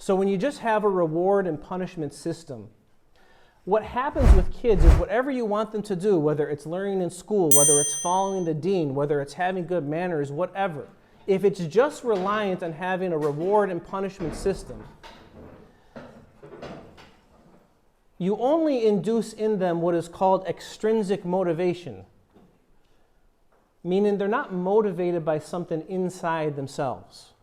So when you just have a reward and punishment system, what happens with kids is whatever you want them to do, whether it's learning in school, whether it's following the dean, whether it's having good manners, whatever, if it's just reliant on having a reward and punishment system, you only induce in them what is called extrinsic motivation, meaning they're not motivated by something inside themselves.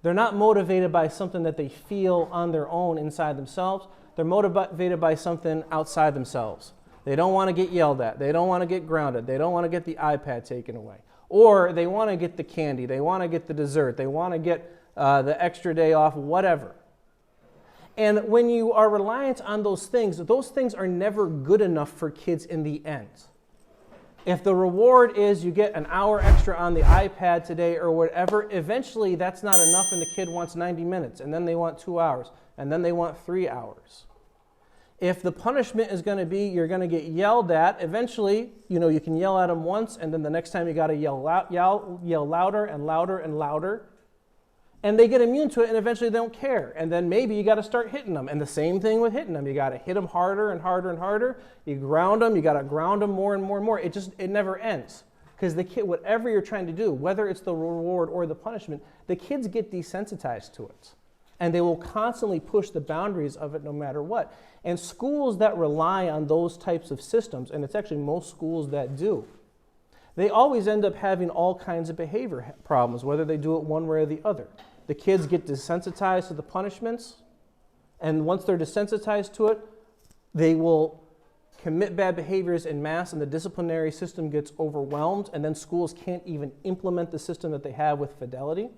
They're not motivated by something that they feel on their own inside themselves. They're motivated by something outside themselves. They don't want to get yelled at. They don't want to get grounded. They don't want to get the iPad taken away. Or they want to get the candy. They want to get the dessert. They want to get the extra day off, whatever. And when you are reliant on those things are never good enough for kids in the end. If the reward is you get an hour extra on the iPad today or whatever, eventually that's not enough and the kid wants 90 minutes, and then they want 2 hours, and then they want 3 hours. If the punishment is going to be you're going to get yelled at, eventually, you can yell at them once, and then the next time you got to yell louder and louder and louder. And they get immune to it, and eventually they don't care. And then maybe you got to start hitting them. And the same thing with hitting them. You got to hit them harder and harder and harder. You ground them. You got to ground them more and more and more. It never ends. Because the kid, whatever you're trying to do, whether it's the reward or the punishment, the kids get desensitized to it. And they will constantly push the boundaries of it no matter what. And schools that rely on those types of systems, and it's actually most schools that do, they always end up having all kinds of behavior problems, whether they do it one way or the other. The kids get desensitized to the punishments, and once they're desensitized to it, they will commit bad behaviors en masse, and the disciplinary system gets overwhelmed, and then schools can't even implement the system that they have with fidelity.